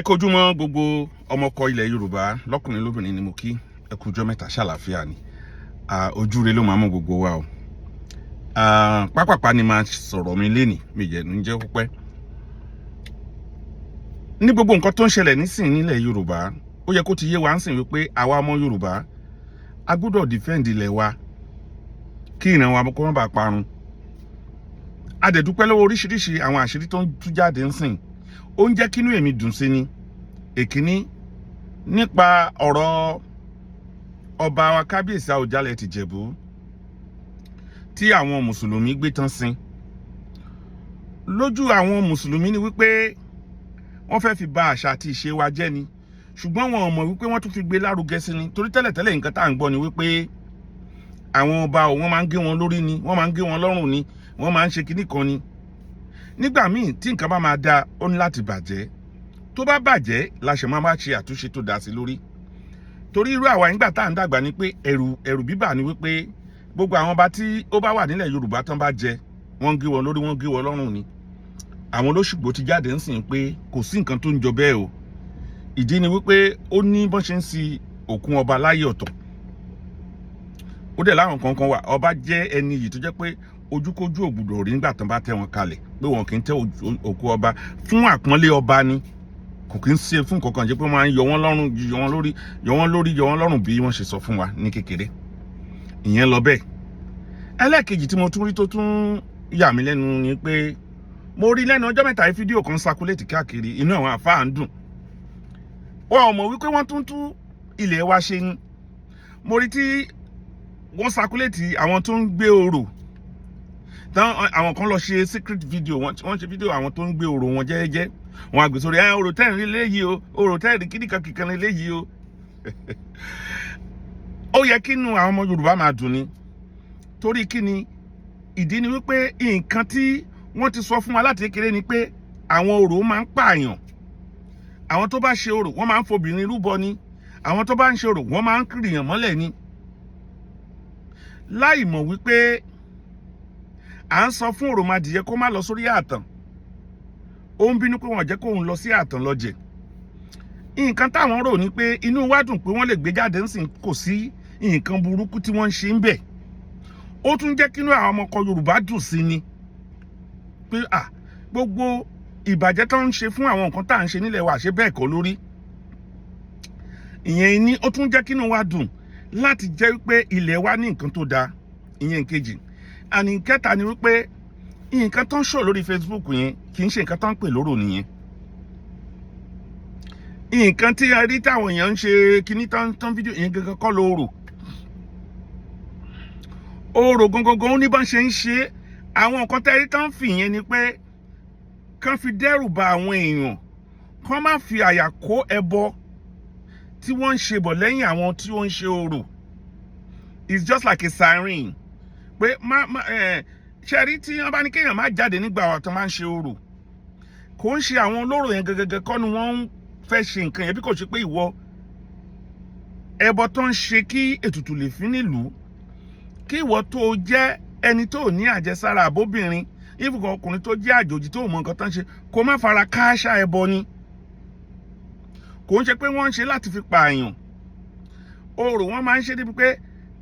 kojúmọ́ gbogbo ọmọkọ ilẹ̀ Yorùbá lọ́kùnrin lóbìnrin ni mo kí ẹ kú ọjọ́ mẹ́ta ṣàlàáfíà ni ojúre ló máa mú gbogbo wa o pápápá ni máa sọ̀rọ̀ mi lénìí mi jẹ́ ní jẹ́ púpẹ́ ní gbogbo nǹkan tó ń ṣẹlẹ̀ nísìn nílẹ̀ Yorùbá ó yẹ kó ti yé wa ń sìn wípé àwa ọmọ Yorùbá a gbọ́dọ̀ defend ilẹ̀ wa kí ìran wa kó má bàa parun a dẹ̀ dúpẹ́ lọ́wọ́ oríṣiríṣi àwọn àṣírí tó ń tú jáde ń sìn ó ń jẹ́ kínú èmi dùn sí ni èkíní nípa ọ̀rọ̀ ọba wa kábíyèsí Àwùjalẹ̀ tìjẹ̀bú tí àwọn mùsùlùmí gbé tán sin lójú àwọn mùsùlùmí ni wípé wọ́n fẹ́ fi bà àṣà àti ìṣe wa jẹ́ ni ṣùgbọ́n wọn ò mọ̀ wípé wọ́n tún fi gbé lárugẹ sí ni torí tẹ́lẹ̀tẹ́lẹ̀ nǹkan tá à ń gbọ́ ni wípé àwọn ọba wọ́n máa ń gé wọn lórí ni wọ́n máa ń gé wọn lọ́rùn ni wọ́n máa ń ṣe kinní kan ni nígbà míì tí nǹkan bá máa da ó ní láti bàjẹ́ tó bá bàjẹ́ la ṣe máa ṣe àtúnṣe tó dá sí lórí torí irú àwa nígbà tá à ń dàgbà ni pé ẹ̀rù bíbà ni wípé gbogbo àwọn ọba tí ó bá wà nílẹ̀ Yorùbá tán bá jẹ wọ́n ń gé wọn lórí wọ́n ń gé wọn lọ́rùn ni àwọn olóṣùgbò ti jáde ń sìn pé kò sí nǹkan tó ń jọ bẹ́ẹ̀ o ìdí ni wípé ó ní bọ́n ṣe ń sin òkun ọba láyé ọ̀tọ̀ ó dẹ̀ láwọn kankan wà ọba jẹ́ ẹni yìí tó jẹ́ pé ojúkójú ògbùdọ̀ rí nígbà tán bá tẹ́ wọn kalẹ̀ pé wọn kì í tẹ́ òkú ọba fún àpọ́nlé ọba ni kò kì í ṣe fún kankan jẹ́ pé wọ́n máa ń yọ wọ́n lọ́rùn yọ wọ́n lọ́rùn bí wọ́n ṣe sọ fún wa ní kékeré ìyẹn lọ bẹ́ẹ̀ ẹlẹ́ẹ̀kejì tí mo tún rí tó tún yà mí lẹ́nu ni pé mo rí lẹ́nu ọjọ́ mẹ́ta fídíò kan sakuléètì káàkiri inú àwọn àfáà ń dùn wọn ò mọ̀ wípé wọ́n tún tú ilẹ̀ wa ṣe ni mo rí tí wọ́n sakuléètì àwọn tó ń gbé orò tán àwọn kan lọ ṣe secret video wọ́n ṣe fídíò àwọn tó ń gbé orò wọn jẹ́jẹ́ wọn àgbè sórí orò tẹ́ẹ̀rí léyìí o orò tẹ́ẹ̀rí kíníkan kíkan léyìí o ó yẹ kínú àwọn ọmọ Yorùbá máa dùn ni torí kíni ìdí ni wípé nǹkan tí wọ́n ti sọ fún wa láti kékeré ni pé àwọn orò máa ń pààyàn àwọn tó bá ṣe orò wọ́n máa ń fobìnrin rúbọ ni àwọn tó bá ń ṣe orò wọ́n máa ń kìrìyàn mọ́lẹ̀ ni láì mọ̀ wípé à ń sọ fún òròmọdìyẹ kó má lọ sórí ààtàn ó ń bínú pé wọ́n jẹ́ kóun lọ sí ààtàn lọ jẹ nǹkan táwọn rò ní pé inú wa dùn pé wọ́n lè gbé jáde ńsìn kò sí nǹkan burúkú tí wọ́n ń ṣe ń bẹ̀ ó tún jẹ́ kínú àwọn ọmọkọ Yorùbá dùn sí ni pé gbogbo ìbàjẹ́ tó ń ṣe fún àwọn nǹkan tá à ń ṣe nílẹ̀ wa ṣe bẹ́ẹ̀ kọ́ lórí ìyẹn ni ó tún jẹ́ kínú wa dùn láti jẹ́ pé ilẹ̀ wa ní nǹkan tó dáa ìyẹn kejì àní kẹta ni wípé nǹkan tó ń ṣò lórí Facebook yẹn kì í ṣe nǹkan tó ń pè lóró nìyẹn nǹkan tí a rí táwọn èèyàn ń ṣe kíní tán fídíò yẹn gangan kọ́ lóró orò gangan ó ní bá ń ṣe ń ṣe àwọn nǹkan tẹ́ rí tán fì yẹn ni pé kán fi dẹ́rù ba àwọn èèyàn kán má fi àyà kó ẹbọ tí wọ́n ń ṣe bọ̀ lẹ́yìn àwọn tí wọ́n ń ṣe orò it's just like a siren pé ṣe rí tí wọ́n bá ní kéèyàn má jáde nígbà tó máa ń ṣe orò kò ń ṣe àwọn olóró yẹn gẹ́gẹ́ kọ́ ni wọ́n ń fẹ́ ṣe nǹkan yẹn bí kò ṣe pé ìwọ ẹbọ tó ń ṣe kí ètùtù lè fi nílùú kí ìwọ tó jẹ́ ẹni tó ní àjẹsára àbóbìnrin ìfúkọ̀ ọkùnrin tó jẹ́ àjòjì tó mọ nǹkan tó ń ṣe kó má fara kááṣá ẹbọ ni kò ń ṣe pé wọ́n ń ṣe láti fi pààyàn orò wọ́n máa ń ṣe débi pé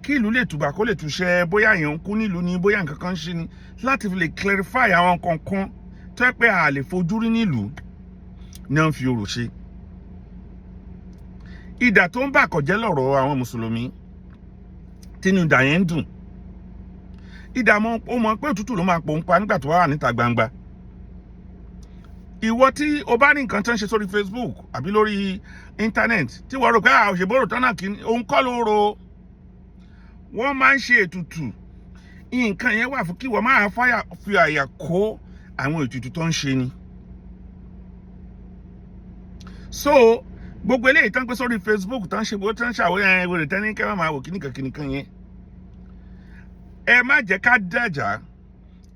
kí ìlú lè tùbà kó lè túṣẹ bóyá èèyàn ń kú nílùú ni bóyá nǹkan kan ń ṣe ni láti fi lè clarify àwọn kankan tó yẹ pé a lè fojú rí nílùú ní wọ́n fi orò ṣe ìdà tó ń bà kọ̀jẹ́ lọ́rọ̀ àwọn mùsùlùmí tínú ìdà yẹn ń dùn ìdà ó mọ̀ pé òtútù ló máa pò ń pa nígbà tó wà níta gbangba ìwọ tí o bá ní nǹkan tó ń ṣe sórí Facebook àbí lórí internet tí wọ́n rò pé òṣèbórò tán náà kì í òun kọ́ ló ro wọ́n máa ń ṣe ètùtù nǹkan yẹn wà fún kí wọ́n máa fi àyà kó àwọn ètùtù tó ń ṣe ni so gbogbo eléyìí tán pé sórí Facebook tán ṣe bó tán ṣàwòrán ìwèrè tán ní kẹ́ máa wò kíníkan yẹn ẹ má jẹ́ ká dájà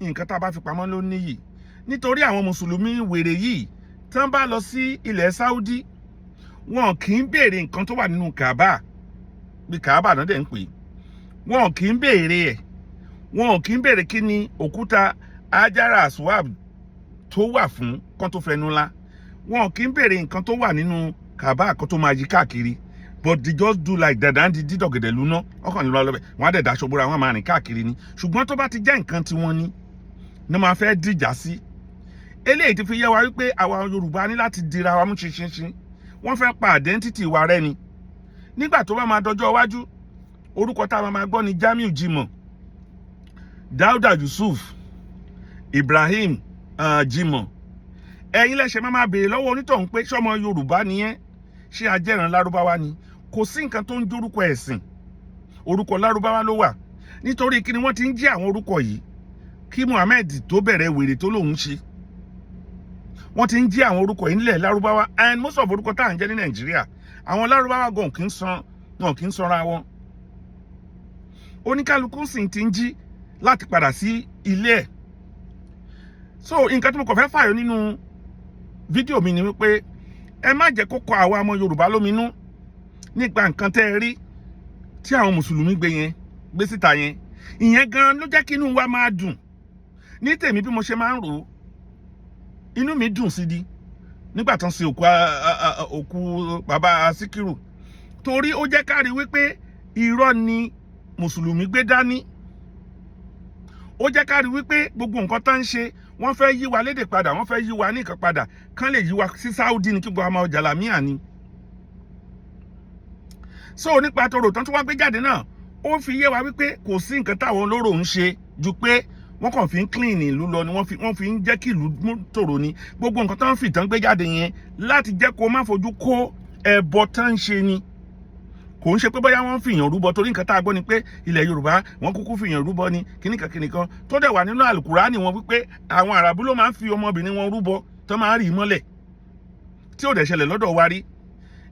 nǹkan tá a bá fi pamọ́ ló níyì nítorí àwọn mùsùlùmí wèrè yìí tán bá lọ sí ilẹ̀ Saudi wọn kì í béèrè nǹkan tó wà nínú Kaaba bí Kaaba náà dẹ̀ ń pè wọn kì í béèrè ẹ̀ wọn kì í béèrè kí ni òkúta Hajara Aswad tó wà fún kán tó fẹnu lá wọn kì í béèrè nǹkan tó wà nínú kàbá kan tó máa yí káàkiri, but they just do like that and di dọ̀gẹ̀dẹ̀ lúná ọkàn ní lọ́lọ́bẹ̀ wọ́n á dẹ̀ daṣọ bóra wọn máa rìn káàkiri ni. Ṣùgbọ́n tó bá ti jẹ́ nǹkan tí wọ́n ní máa fẹ́ dìjà sí. Eléyìí ti fi yé wa wípé àwa Yorùbá ní láti dira wa mú ṣinṣin. Wọ́n fẹ́ pa identity wa rẹ́ ni. Nígbà tó bá máa dọjọ́ iwájú, orúkọ tá a máa gbọ́ ni Jamiu Jimoh, Dauda Yusuf, Ibrahim Jimoh. Ẹ̀yin lẹ́sẹ̀ máa béèrè lọ́wọ́ onítọ̀hún pé ṣọmọ Yorùbá ni ẹ́, ṣé ajẹ́ran Lárúbáwá ni? Kò sí nǹkan tó ń jórúkọ ẹ̀sìn, orúkọ Lárúbáwá ló wà. Nítorí kí ni wọ́n ti ń jí àwọn orúkọ yìí kí Muhammed tó bẹ̀rẹ̀ wèrè tó lòun ṣe. Wọ́n ti ń jí àwọn orúkọ yìí nílẹ̀ Lárúbáwá, and most of orúkọ tá à ń jẹ́ ní Nàìjíríà àwọn Lárúbáwá gan kì í sanra wọn. Oníkálukú sì ti ń jí láti padà sí ilé ẹ̀. So nǹkan tí mo kàn fẹ́ fàyọ nínú fídíò mi ni wípé ẹ má jẹ́ kó kọ àwa ọmọ Yorùbá lóminú nípa nǹkan tẹ́ ẹ rí tí àwọn mùsùlùmí gbé síta yẹn. Ìyẹn gan ló jẹ́ kí inú wa máa dùn. Ní tèmi bí mo ṣe máa ń rò ó, inú mi dùn sí di nígbà tán sí òkú bàbá Síkírù, torí ó jẹ́ ká rí wípé irọ́ ni mùsùlùmí gbé dání. Ó jẹ́ ká rí wípé gbogbo nǹkan tán ń ṣe wọ́n fẹ́ yí wa lédè padà, wọ́n fẹ́ yí wa ní nǹkan padà kán lè yí wa sí Saudi ní kí gbogbo ọmọ Jàlámíà ni. So nípa tọrọ tán tí wọ́n gbé jáde náà, ó fi yé wa wípé kò sí nǹkan táwọn olóró ń ṣe ju pé wọ́n kàn fi ń clean ìlú lọ ni, wọ́n fi ń jẹ́ kí ìlú tòrò ni. Gbogbo nǹkan tán fi tán gbé jáde yẹn láti jẹ́ kó má fojú kó ẹbọ tán ń ṣe ni. Kò ń ṣe pé bóyá wọ́n fìyàn rúbọ, torí nǹkan tá a gbọ́ ni pé ilẹ̀ Yorùbá wọ́n kúkú fìyàn rúbọ ni kíníkan tó dẹ̀ wà nínú Àlùkùránì wọn wípé àwọn Àràbù ló máa ń fi ọmọbìnrin wọn rúbọ tó máa ń rì í mọ́lẹ̀, tí ò dẹ̀ ṣẹlẹ̀ lọ́dọ̀ wa rí.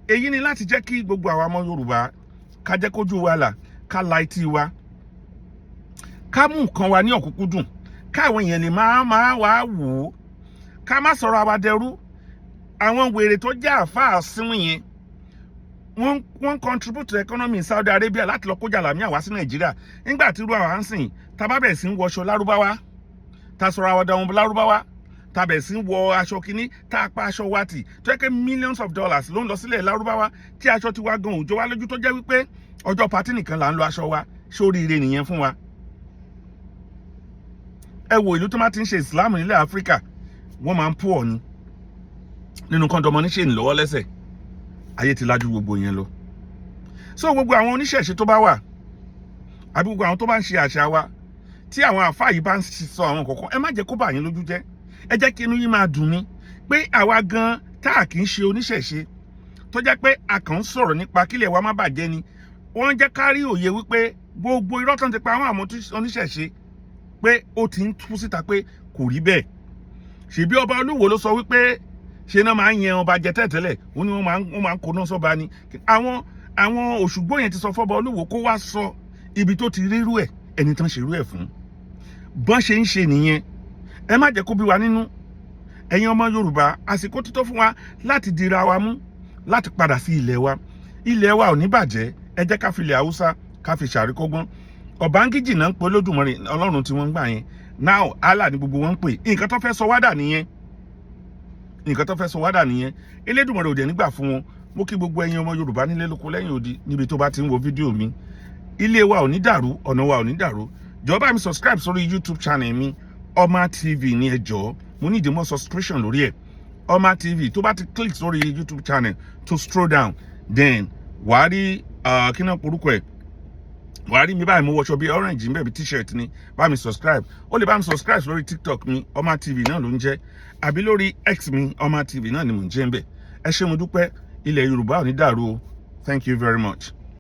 Èyí ni láti jẹ́ kí gbogbo àwa ọmọ Yorùbá ká jẹ́ kójú wa là, ká la etí wa, ká mú nǹkan wa ní ọ̀kúnkúndùn, káwọn èèyàn lè máa wá wò ó, ká má sọ̀rọ̀ àwa dẹrú. Àwọn wèrè tó jẹ́ àfáà síwìn yẹn wọ́n contribute to economy Saudi Arabia láti lọ kó Jàlámíà wá sí Nàìjíríà. Nígbà tí irú àwọn àǹsìn tá bá bẹ̀rẹ̀ sí ń wọṣọ Lárúbáwá, tá sọ̀rọ̀ àwọn ọmọ Lárúbáwá, tá bẹ̀rẹ̀ sí ń wọ aṣọ kínní, tá pa aṣọ wa tì, tó yẹ kí millions of dollars ló ń lọ sílẹ̀ Lárúbáwá, tí aṣọ ti wá gan òjò wá lójú tó jẹ́ wípé ọjọ́ pátí nìkan là ń lo aṣọ wa. Ṣóríire nìyẹn fún wa. Ẹ wo ìlú tó máa ti ń ṣe Islam nílẹ̀ Áfíríkà, wọ́n máa ń pọ̀ ni nínú kọ́ńdọ̀mọ́ níṣẹ́ ìlọ́wọ́ lẹ́sẹ̀. Ayé ti lájú gbogbo yẹn lọ. So gbogbo àwọn oníṣẹ̀ṣe tó bá wà àbí gbogbo àwọn tó bá ń ṣe àṣà wa, tí àwọn àfáà yìí bá ń sọ àwọn kọ̀ọ̀kan, ẹ má jẹ́ kó bà yín lójú jẹ́. Ẹ jẹ́ kí inú yín máa dùn ní pé àwa gan tá à kì í ṣe oníṣẹ̀ṣe, tó jẹ́ pé a kàn ń sọ̀rọ̀ nípa kílẹ̀ wa má bàjẹ́ ni. Wọ́n jẹ́ ká rí òye wípé gbogbo irọ́ tán ti pa àwọn oníṣẹ̀ṣe pé ó ti ń tú síta pé kò rí bẹ́ẹ̀. Ṣèbí ọba Olúwo ló sọ wípé ṣe náà máa ń yan ọba jẹ tẹ́tẹ́lẹ̀, ó ní wọ́n máa ń kóná sọ́ba ni. Àwọn Òṣùgbó yẹn ti sọ fọ́ba Olúwo kó wá sọ ibi tó ti rírú ẹ̀, ẹni tán ṣerú ẹ̀ fún. Bọ́n ṣe ń ṣe nìyẹn. Ẹ má jẹ́ kó bí wa nínú. Ẹ̀yin ọmọ Yorùbá, àsìkò tó fún wa láti dira wa mú, láti padà sí ilẹ̀ wa. Ilẹ̀ wa ò ní bàjẹ́. Ẹ jẹ́ ká fi ilẹ̀ Haúsá ká fi ṣàríkọ́gbọ́n. Ọ̀bángíjì náà ń pe Olódùmarè Ọlọ́run tí wọ́n ń gbà yẹn. Now Allah ni gbogbo wọn ń pè. Nǹkan tó fẹ́ sọ wádà nìyẹn. Elédùmarè ò dẹ̀ nígbà fún wọn. Mo kí gbogbo ẹ̀yin ọmọ Yorùbá nílé lóko lẹ́yìn odi níbi tó bá ti ń wo fídíò mi. Ilé wa ò ní dàrú, ọ̀nà wa ò ní dàrú. Jọ̀ọ́ bá mi subscribe sórí YouTube channel mi, Oma TV ní ẹ jọ̀ọ́. Mo ní ìdìmọ̀ subscription lórí ẹ̀. Oma TV tó bá ti click sórí YouTube channel to scroll down, then wàá rí kí náà porúkọ ẹ̀. Wàá rí mi báyìí mo wọṣọ bí orange mbẹ́ bí t-shirt ni. Bá mi subscribe. Ó lè bá mi subscribe lórí TikTok mi, Oma TV náà ló ń jẹ́. Àbí lórí X mi, Oma TV náà ni mò ń jẹ́ ń bẹ̀. Ẹ ṣé mo dúpẹ́. Ilẹ̀ Yorùbá ò ní dàrú o. Thank you very much.